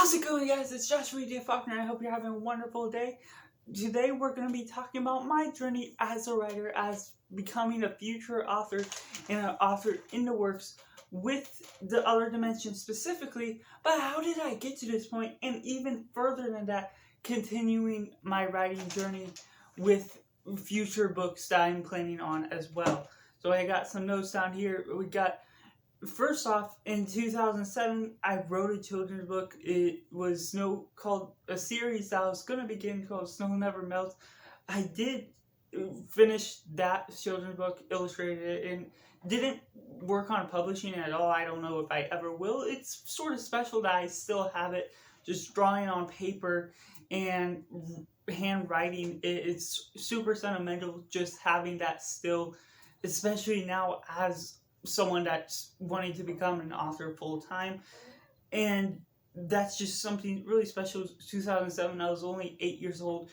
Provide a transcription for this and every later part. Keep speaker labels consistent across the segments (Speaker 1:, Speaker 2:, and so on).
Speaker 1: How's it going, guys? It's Joshua D. Faulkner. I hope you're having a wonderful day. Today, we're going to be talking about my journey as a writer, as becoming a future author and an author in the works with the other dimension specifically. But how did I get to this point? And even further than that, continuing my writing journey with future books that I'm planning on as well. So I got some notes down here. We got, first off, in 2007, I wrote a children's book. It was called a series that I was going to begin called Snow Never Melts. I did finish that children's book, illustrated it, and didn't work on publishing it at all. I don't know if I ever will. It's sort of special that I still have it, just drawing on paper and handwriting. It's super sentimental just having that still, especially now as someone that's wanting to become an author full time. And that's just something really special. 2007, I was only 8 years old.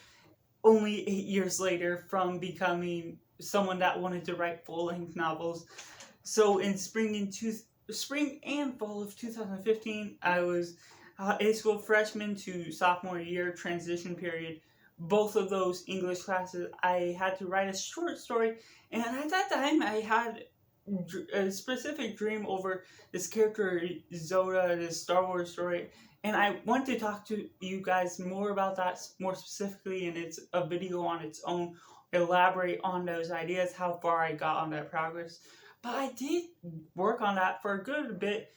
Speaker 1: Only 8 years later from becoming someone that wanted to write full-length novels. So in spring and fall of 2015, I was high school freshman to sophomore year transition period. Both of those English classes, I had to write a short story, and at that time, I had a specific dream over this character Zoda, this Star Wars story, and I want to talk to you guys more about that more specifically, and it's a video on its own, elaborate on those ideas, how far I got on that progress. But I did work on that for a good bit,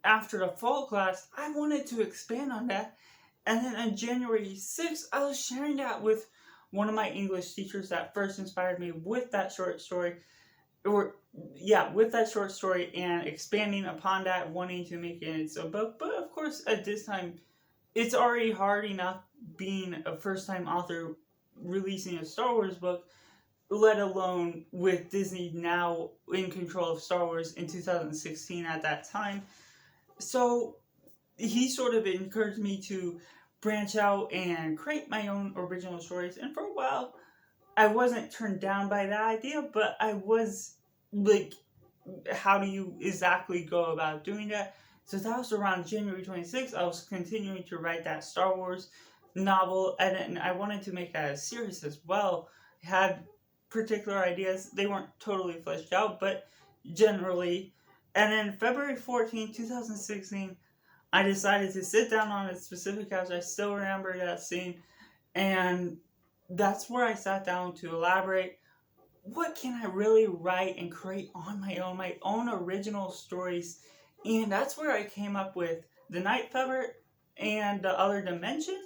Speaker 1: after the fall class, I wanted to expand on that, and then on January 6th, I was sharing that with one of my English teachers that first inspired me with that short story, and expanding upon that, wanting to make it into a book. But of course, at this time, it's already hard enough being a first-time author releasing a Star Wars book, let alone with Disney now in control of Star Wars in 2016 at that time. So he sort of encouraged me to branch out and create my own original stories, and for a while I wasn't turned down by that idea, but I was like, how do you exactly go about doing that? So that was around January 26th. I was continuing to write that Star Wars novel, and I wanted to make that a series as well. I had particular ideas. They weren't totally fleshed out, but generally. And then February 14th, 2016, I decided to sit down on a specific couch. I still remember that scene. And that's where I sat down to elaborate. What can I really write and create on my own original stories? And that's where I came up with The Night Feather and The Other Dimension.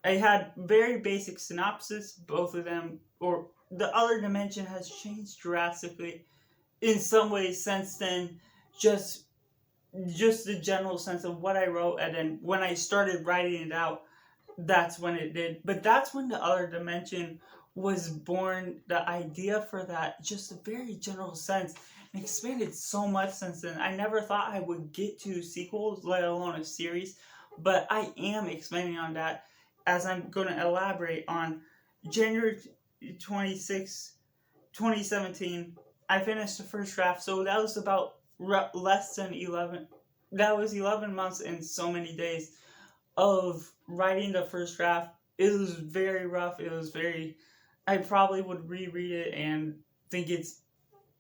Speaker 1: I had very basic synopsis, both of them, or The Other Dimension has changed drastically in some ways since then. Just the general sense of what I wrote, and then when I started writing it out, that's when it did. But that's when The Other Dimension was born, the idea for that, just a very general sense, and expanded so much since then. I never thought I would get to sequels, let alone a series, but I am expanding on that, as I'm going to elaborate on. January 26, 2017, I finished the first draft, so that was about less than 11 months and so many days of writing the first draft. It was very rough. I probably would reread it and think it's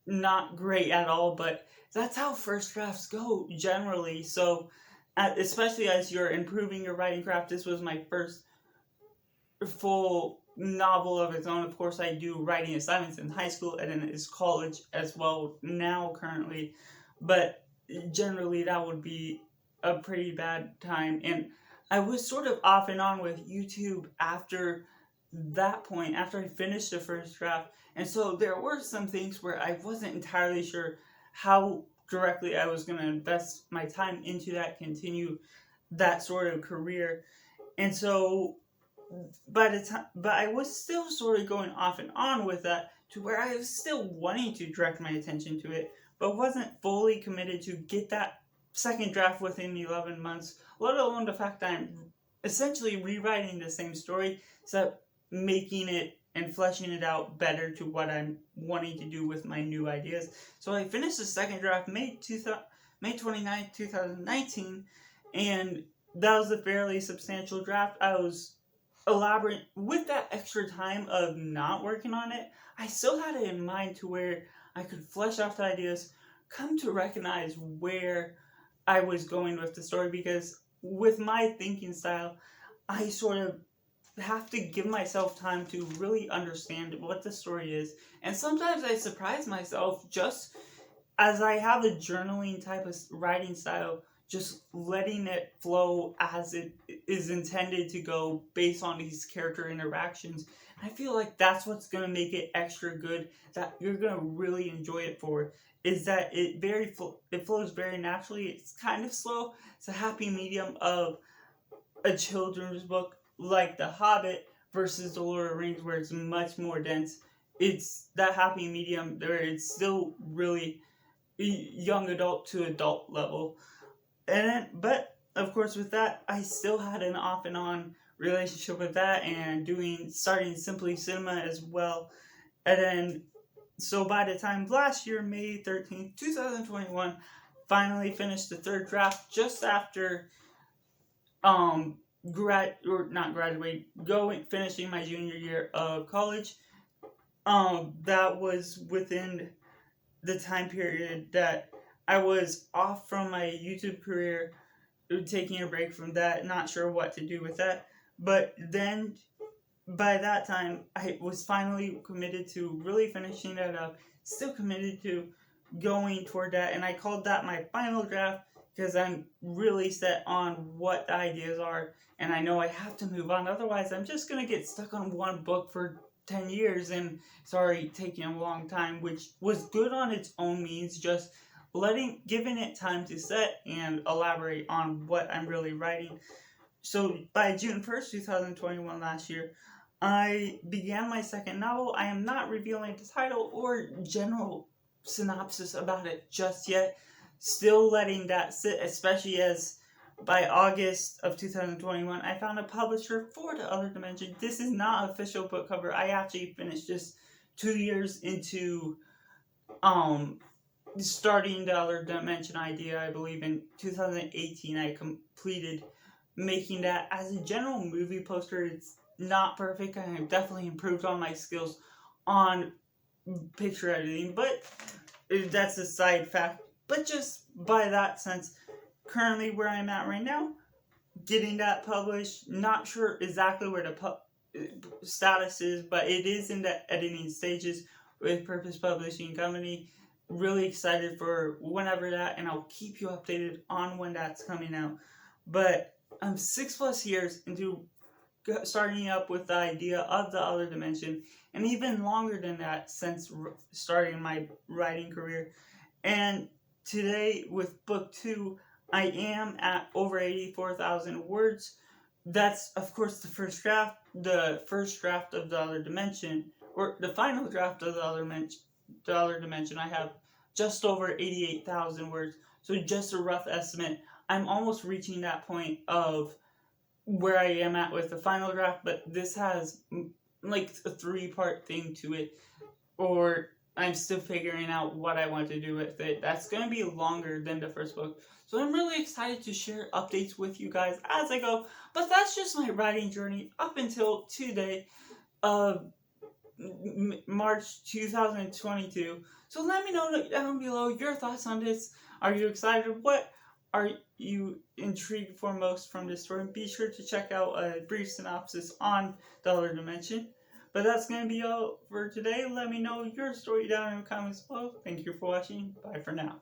Speaker 1: not great at all, but that's how first drafts go generally. So especially as you're improving your writing craft, this was my first full novel of its own. Of course, I do writing assignments in high school, and then it's college as well now currently, but generally that would be a pretty bad time. And I was sort of off and on with YouTube after that point, after I finished the first draft, and so there were some things where I wasn't entirely sure how directly I was going to invest my time into that, continue that sort of career. And so but I was still sort of going off and on with that, to where I was still wanting to direct my attention to it, but wasn't fully committed to get that second draft within 11 months, let alone the fact that I'm essentially rewriting the same story, except making it and fleshing it out better to what I'm wanting to do with my new ideas. So I finished the second draft May 29th, 2019, and that was a fairly substantial draft. I was elaborate with that extra time of not working on it. I still had it in mind to where I could flesh out the ideas, come to recognize where I was going with the story, because with my thinking style, I sort of have to give myself time to really understand what the story is. And sometimes I surprise myself just as I have a journaling type of writing style, just letting it flow as it is intended to go based on these character interactions. I feel like that's what's gonna make it extra good. That you're gonna really enjoy it for is that it flows very naturally. It's kind of slow. It's a happy medium of a children's book like The Hobbit versus The Lord of the Rings, where it's much more dense. It's that happy medium where it's still really young adult to adult level. And then, but of course, with that, I still had an off and on relationship with that, and starting Simply Cinema as well. And then, so by the time last year, May 13th, 2021, finally finished the third draft just after um not graduate, going finishing my junior year of college. That was within the time period that I was off from my YouTube career, taking a break from that, not sure what to do with that. But then by that time, I was finally committed to really finishing it up, still committed to going toward that, and I called that my final draft because I'm really set on what the ideas are, and I know I have to move on. Otherwise, I'm just gonna get stuck on one book for 10 years, and it's already taking a long time, which was good on its own means, just giving it time to set and elaborate on what I'm really writing. So by June 1st, 2021, last year, I began my second novel. I am not revealing the title or general synopsis about it just yet. Still letting that sit, especially as by August of 2021, I found a publisher for The Other Dimension. This is not an official book cover. I actually finished this 2 years into starting The Other Dimension idea. I believe in 2018 I completed making that. As a general movie poster, it's not perfect. I have definitely improved on my skills on picture editing, but that's a side fact. But just by that sense, currently where I'm at right now, getting that published, not sure exactly where the status is, but it is in the editing stages with Purpose Publishing Company. Really excited for whenever that, and I'll keep you updated on when that's coming out. But I'm 6+ years into starting up with the idea of The Other Dimension, and even longer than that since starting my writing career. And today, with book 2, I am at over 84,000 words. That's, of course, the first draft. The first draft of The Other Dimension, or the final draft of The Other Dimension, I have just over 88,000 words. So just a rough estimate. I'm almost reaching that point of where I am at with the final draft, but this has like a 3-part thing to it, or I'm still figuring out what I want to do with it. That's going to be longer than the first book. So I'm really excited to share updates with you guys as I go. But that's just my writing journey up until today, March 2022. So let me know down below your thoughts on this. Are you excited? What are you intrigued for most from this story? Be sure to check out a brief synopsis on The Other Dimension. But that's going to be all for today. Let me know your story down in the comments below. Thank you for watching. Bye for now.